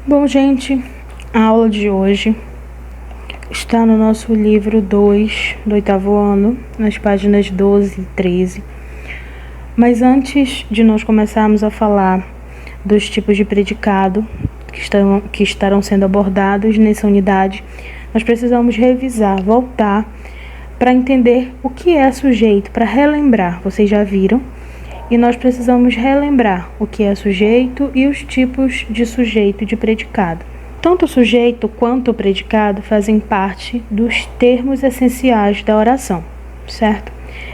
Bom, gente, a aula de hoje está no nosso livro 2 do 8º ano, nas páginas 12 e 13. Mas antes de nós começarmos a falar dos tipos de predicado que estarão sendo abordados nessa unidade, nós precisamos revisar, voltar para entender o que é sujeito, para relembrar. Vocês já viram? E nós precisamos relembrar o que é sujeito e os tipos de sujeito e de predicado. Tanto o sujeito quanto o predicado fazem parte dos termos essenciais da oração, certo?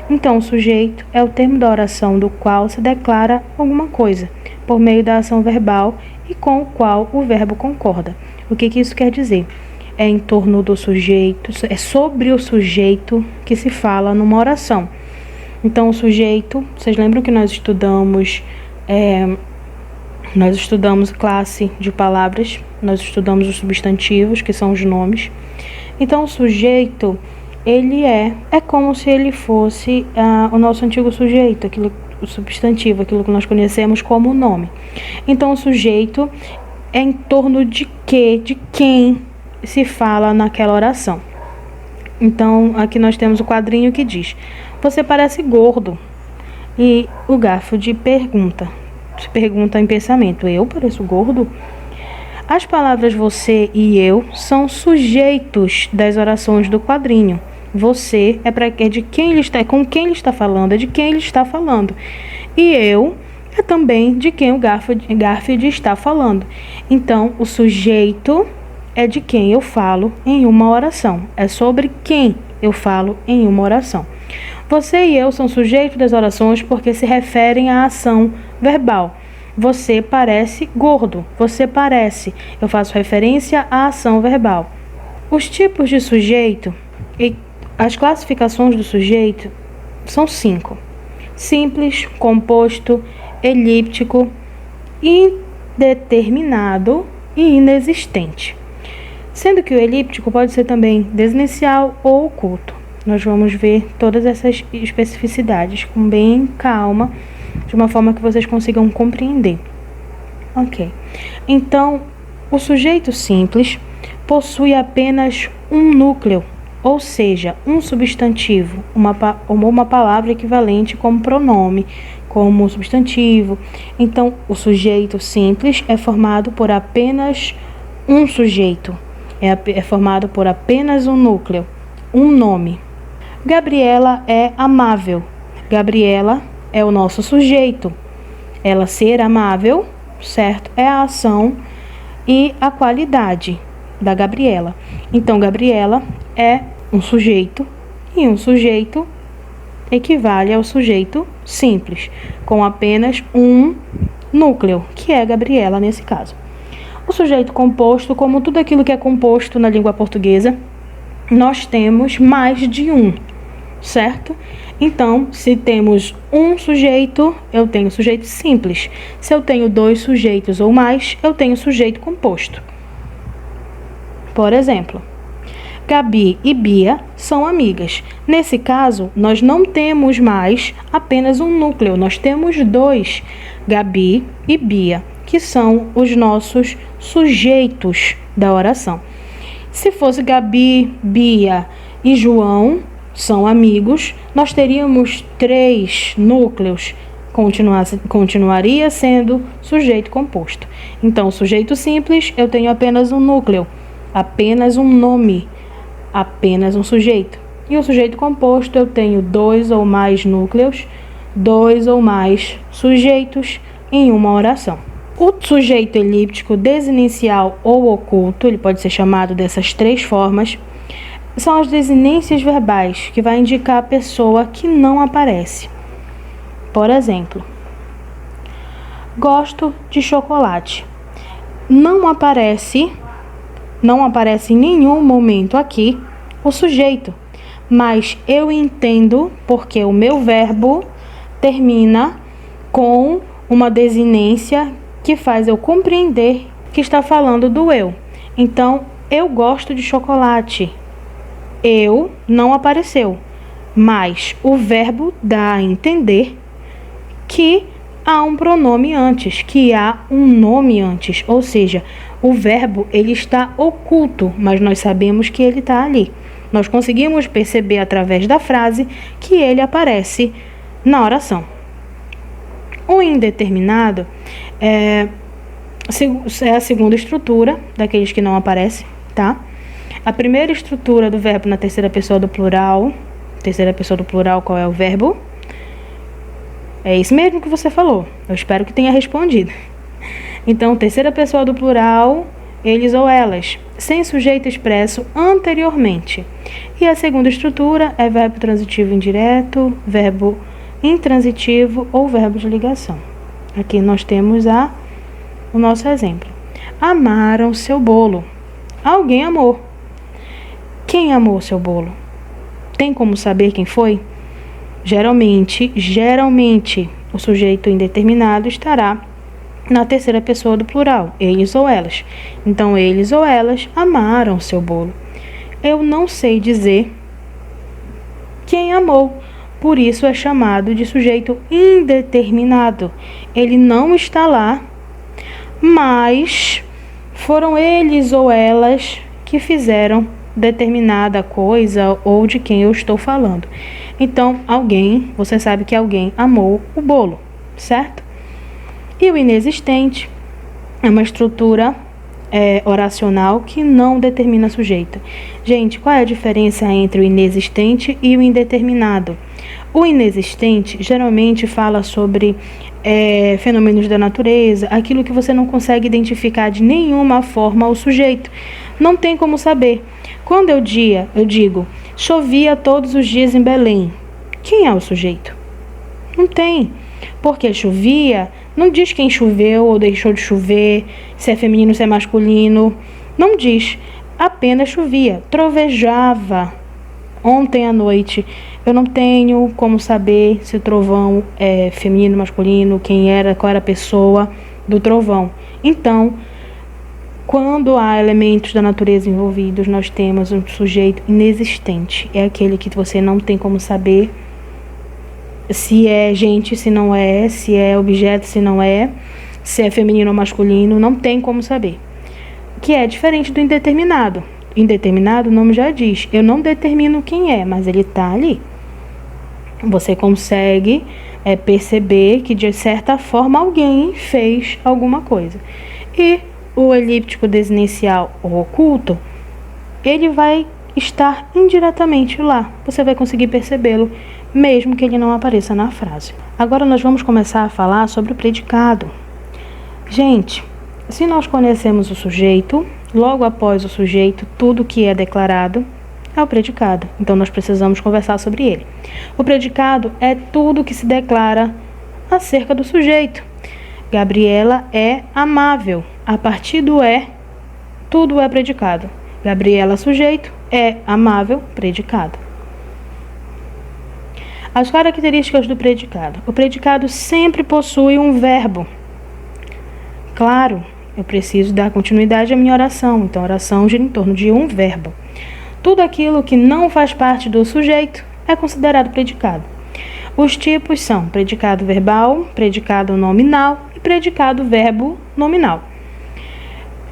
Então, o sujeito é o termo da oração do qual se declara alguma coisa, por meio da ação verbal e com o qual o verbo concorda. O que isso quer dizer? É em torno do sujeito, é sobre o sujeito que se fala numa oração. Então, o sujeito, vocês lembram que nós estudamos classe de palavras, nós estudamos os substantivos, que são os nomes. Então, o sujeito, ele é como se ele fosse o nosso antigo sujeito, o substantivo, aquilo que nós conhecemos como nome. Então, o sujeito é em torno de quem se fala naquela oração. Então, aqui nós temos o quadrinho que diz: você parece gordo. E o Garfield se pergunta em pensamento: eu pareço gordo? As palavras você e eu são sujeitos das orações do quadrinho. Você é de quem ele está, com quem ele está falando, é de quem ele está falando. E eu é também de quem o Garfield está falando. Então, o sujeito é de quem eu falo em uma oração. É sobre quem eu falo em uma oração. Você e eu são sujeitos das orações porque se referem à ação verbal. Você parece gordo. Você parece. Eu faço referência à ação verbal. Os tipos de sujeito e as classificações do sujeito são 5. Simples, composto, elíptico, indeterminado e inexistente. Sendo que o elíptico pode ser também desinencial ou oculto. Nós vamos ver todas essas especificidades com bem calma, de uma forma que vocês consigam compreender. Ok. Então, o sujeito simples possui apenas um núcleo, ou seja, um substantivo, uma palavra equivalente como pronome, como substantivo. Então, o sujeito simples é formado por apenas um sujeito. É formado por apenas um núcleo, um nome. Gabriela é amável. Gabriela é o nosso sujeito. Ela ser amável, certo? É a ação e a qualidade da Gabriela. Então, Gabriela é um sujeito e um sujeito equivale ao sujeito simples, com apenas um núcleo, que é Gabriela nesse caso. O sujeito composto, como tudo aquilo que é composto na língua portuguesa, nós temos mais de um, certo? Então, se temos um sujeito, eu tenho sujeito simples. Se eu tenho 2 sujeitos ou mais, eu tenho sujeito composto. Por exemplo, Gabi e Bia são amigas. Nesse caso, nós não temos mais apenas um núcleo, nós temos 2, Gabi e Bia, que são os nossos sujeitos da oração. Se fosse Gabi, Bia e João são amigos, nós teríamos 3 núcleos, continuaria sendo sujeito composto. Então, sujeito simples, eu tenho apenas um núcleo, apenas um nome, apenas um sujeito. E o sujeito composto, eu tenho 2 ou mais núcleos, 2 ou mais sujeitos em uma oração. O sujeito elíptico, desinicial ou oculto, ele pode ser chamado dessas 3 formas, são as desinências verbais, que vai indicar a pessoa que não aparece. Por exemplo, gosto de chocolate. Não aparece em nenhum momento aqui o sujeito, mas eu entendo porque o meu verbo termina com uma desinência que faz eu compreender que está falando do eu. Então, eu gosto de chocolate. Eu não apareceu, mas o verbo dá a entender que há um pronome antes, que há um nome antes, ou seja, O verbo, ele está oculto, mas nós sabemos que ele está ali. Nós conseguimos perceber através da frase que ele aparece na oração. O indeterminado é a segunda estrutura daqueles que não aparecem, tá? A primeira estrutura do verbo na terceira pessoa do plural. Terceira pessoa do plural, qual é o verbo? É isso mesmo que você falou. Eu espero que tenha respondido. Então, terceira pessoa do plural, eles ou elas, sem sujeito expresso anteriormente. E a segunda estrutura é verbo transitivo indireto, verbo intransitivo ou verbo de ligação. Aqui nós temos o nosso exemplo. Amaram seu bolo. Alguém amou. Quem amou seu bolo? Tem como saber quem foi? Geralmente, o sujeito indeterminado estará na terceira pessoa do plural, eles ou elas. Então, eles ou elas amaram seu bolo. Eu não sei dizer quem amou, por isso é chamado de sujeito indeterminado. Ele não está lá, mas foram eles ou elas que fizeram determinada coisa ou de quem eu estou falando. Então, você sabe que alguém amou o bolo, certo? E o inexistente é uma estrutura oracional que não determina sujeito. Gente, qual é a diferença entre o inexistente e o indeterminado? O inexistente geralmente fala sobre fenômenos da natureza, aquilo que você não consegue identificar de nenhuma forma o sujeito. Não tem como saber. Quando eu digo, chovia todos os dias em Belém. Quem é o sujeito? Não tem. Porque chovia, não diz quem choveu ou deixou de chover, se é feminino, se é masculino. Não diz. Apenas chovia. Trovejava ontem à noite. Eu não tenho como saber se o trovão é feminino, masculino, qual era a pessoa do trovão. Então, quando há elementos da natureza envolvidos, nós temos um sujeito inexistente. É aquele que você não tem como saber se é gente, se não é, se é objeto, se não é, se é feminino ou masculino, não tem como saber. Que é diferente do indeterminado. Indeterminado, o nome já diz, eu não determino quem é, mas ele está ali. Você consegue perceber que de certa forma alguém fez alguma coisa. E o elíptico desinencial ou oculto, ele vai estar indiretamente lá. Você vai conseguir percebê-lo, mesmo que ele não apareça na frase. Agora nós vamos começar a falar sobre o predicado. Gente, se nós conhecemos o sujeito, logo após o sujeito, tudo que é declarado é o predicado. Então nós precisamos conversar sobre ele. O predicado é tudo que se declara acerca do sujeito. Gabriela é amável. A partir do tudo é predicado. Gabriela, sujeito, é amável, predicado. As características do predicado. O predicado sempre possui um verbo. Claro, eu preciso dar continuidade à minha oração. Então, a oração gira em torno de um verbo. Tudo aquilo que não faz parte do sujeito é considerado predicado. Os tipos são predicado verbal, predicado nominal e predicado verbo nominal.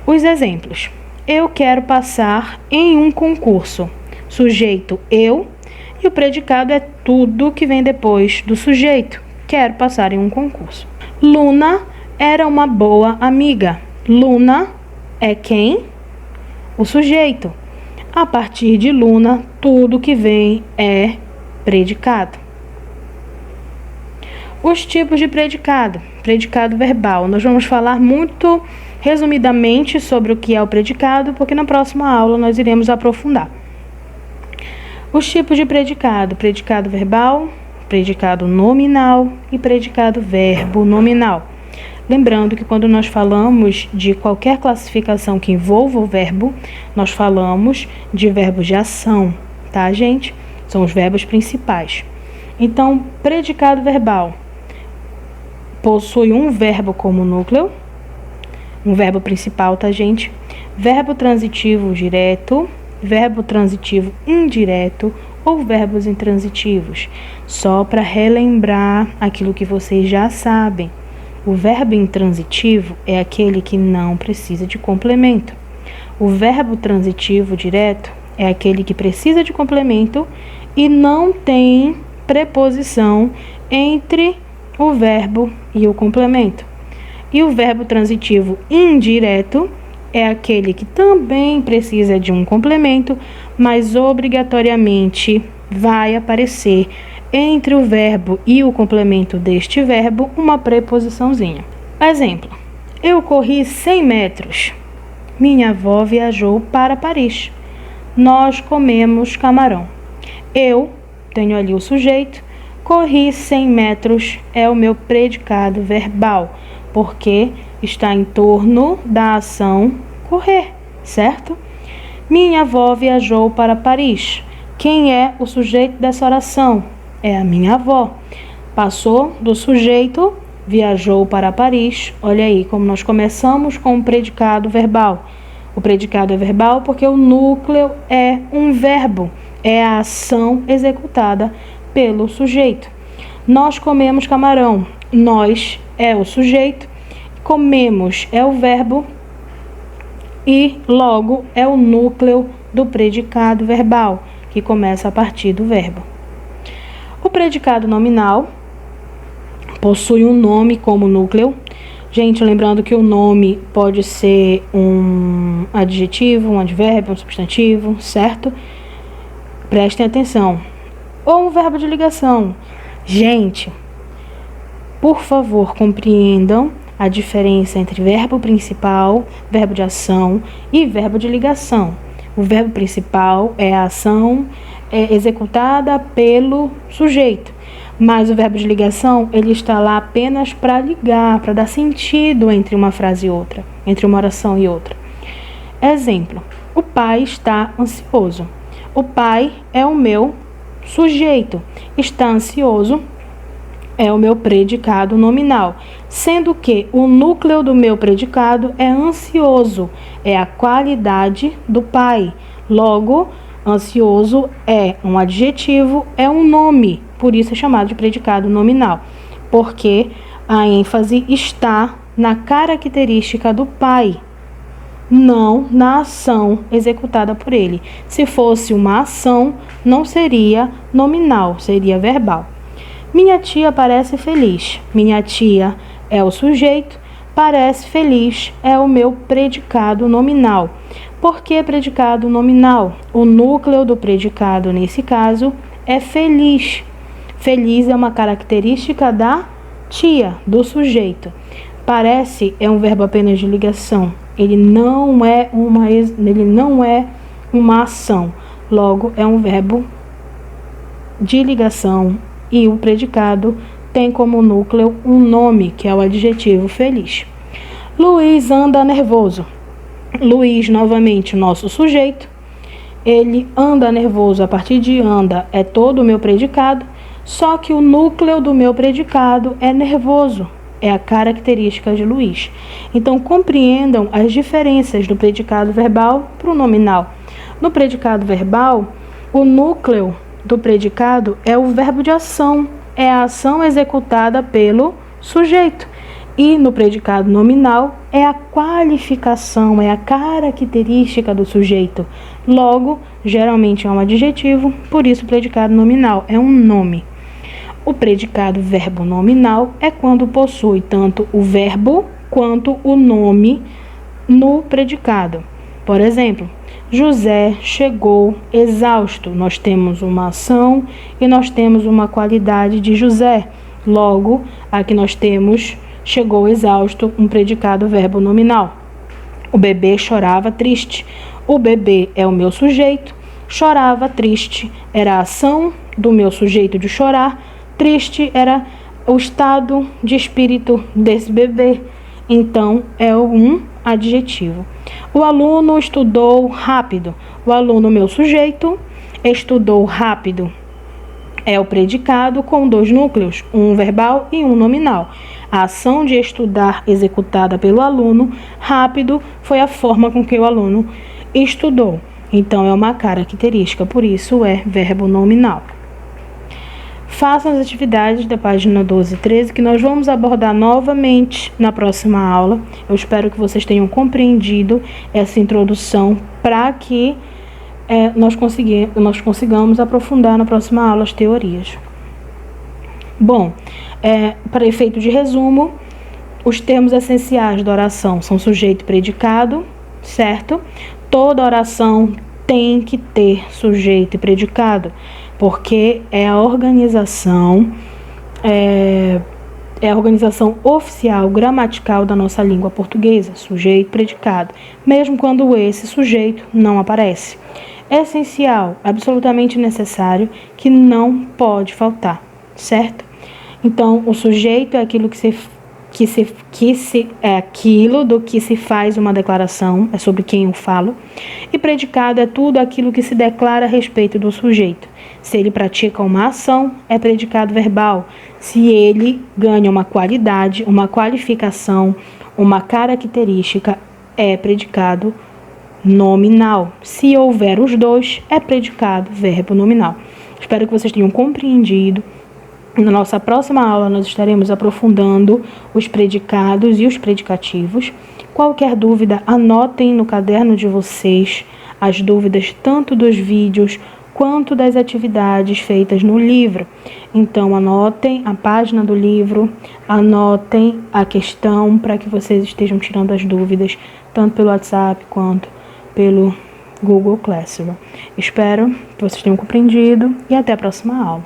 Os exemplos. Eu quero passar em um concurso. Sujeito, eu. E o predicado é tudo que vem depois do sujeito. Quero passar em um concurso. Luna era uma boa amiga. Luna é quem? O sujeito. A partir de Luna, tudo que vem é predicado. Os tipos de predicado. Predicado verbal. Nós vamos falar muito resumidamente sobre o que é o predicado, porque na próxima aula nós iremos aprofundar. Os tipos de predicado. Predicado verbal, predicado nominal e predicado verbo nominal. Lembrando que quando nós falamos de qualquer classificação que envolva o verbo, nós falamos de verbos de ação, tá, gente? São os verbos principais. Então, predicado verbal possui um verbo como núcleo, um verbo principal, tá, gente? Verbo transitivo direto, verbo transitivo indireto ou verbos intransitivos. Só para relembrar aquilo que vocês já sabem. O verbo intransitivo é aquele que não precisa de complemento. O verbo transitivo direto é aquele que precisa de complemento e não tem preposição entre o verbo e o complemento. E o verbo transitivo indireto é aquele que também precisa de um complemento, mas obrigatoriamente vai aparecer entre o verbo e o complemento deste verbo uma preposiçãozinha. Exemplo: eu corri 100 metros. Minha avó viajou para Paris. Nós comemos camarão. Eu, tenho ali o sujeito, corri 100 metros é o meu predicado verbal, porque está em torno da ação correr, certo? Minha avó viajou para Paris. Quem é o sujeito dessa oração? É a minha avó. Passou do sujeito, viajou para Paris. Olha aí como nós começamos com o predicado verbal. O predicado é verbal porque o núcleo é um verbo, é a ação executada pelo sujeito. Nós comemos camarão. Nós é o sujeito, comemos é o verbo e logo é o núcleo do predicado verbal, que começa a partir do verbo. O predicado nominal possui um nome como núcleo. Gente, lembrando que o nome pode ser um adjetivo, um advérbio, um substantivo, certo? Prestem atenção. Ou um verbo de ligação. Gente, por favor, compreendam a diferença entre verbo principal, verbo de ação e verbo de ligação. O verbo principal é a ação executada pelo sujeito, mas o verbo de ligação ele está lá apenas para ligar, para dar sentido entre uma frase e outra, entre uma oração e outra. Exemplo: o pai está ansioso. O pai é o meu sujeito. Está ansioso é o meu predicado nominal, sendo que o núcleo do meu predicado é ansioso, é a qualidade do pai. Logo, ansioso é um adjetivo, é um nome, por isso é chamado de predicado nominal, porque a ênfase está na característica do pai, não na ação executada por ele. Se fosse uma ação, não seria nominal, seria verbal. Minha tia parece feliz. Minha tia é o sujeito, parece feliz é o meu predicado nominal. Por que predicado nominal? O núcleo do predicado, nesse caso, é feliz. Feliz é uma característica da tia, do sujeito. Parece é um verbo apenas de ligação. Ele não é uma ação. Logo, é um verbo de ligação e o predicado tem como núcleo um nome, que é o adjetivo feliz. Luiz anda nervoso. Luiz, novamente, nosso sujeito. Ele anda nervoso. A partir de anda é todo o meu predicado, só que o núcleo do meu predicado é nervoso. É a característica de Luiz. Então, compreendam as diferenças do predicado verbal para o nominal. No predicado verbal, o núcleo do predicado é o verbo de ação, é a ação executada pelo sujeito. E no predicado nominal é a qualificação, é a característica do sujeito. Logo, geralmente é um adjetivo, por isso o predicado nominal é um nome. O predicado verbo nominal é quando possui tanto o verbo quanto o nome no predicado. Por exemplo, José chegou exausto. Nós temos uma ação e nós temos uma qualidade de José. Logo, aqui nós temos chegou exausto, um predicado verbo nominal. O bebê chorava triste. O bebê é o meu sujeito. Chorava triste era a ação do meu sujeito de chorar. Triste era o estado de espírito desse bebê. Então, é um adjetivo. O aluno estudou rápido. O aluno, meu sujeito, estudou rápido. É o predicado com dois núcleos, um verbal e um nominal. A ação de estudar executada pelo aluno rápido foi a forma com que o aluno estudou. Então, é uma característica, por isso é verbo nominal. façam as atividades da página 12 e 13, que nós vamos abordar novamente na próxima aula. Eu espero que vocês tenham compreendido essa introdução para que nós consigamos aprofundar na próxima aula as teorias. Bom, para efeito de resumo, os termos essenciais da oração são sujeito e predicado, certo? Toda oração tem que ter sujeito e predicado, porque é a organização oficial, gramatical da nossa língua portuguesa, sujeito e predicado, mesmo quando esse sujeito não aparece. É essencial, absolutamente necessário, que não pode faltar, certo? Então, o sujeito é aquilo é aquilo do que se faz uma declaração, é sobre quem eu falo, e predicado é tudo aquilo que se declara a respeito do sujeito. Se ele pratica uma ação, é predicado verbal. Se ele ganha uma qualidade, uma qualificação, uma característica, é predicado nominal. Se houver os dois, é predicado verbo nominal. Espero que vocês tenham compreendido. Na nossa próxima aula, nós estaremos aprofundando os predicados e os predicativos. Qualquer dúvida, anotem no caderno de vocês as dúvidas tanto dos vídeos quanto das atividades feitas no livro. Então, anotem a página do livro, anotem a questão para que vocês estejam tirando as dúvidas, tanto pelo WhatsApp quanto pelo Google Classroom. Espero que vocês tenham compreendido e até a próxima aula.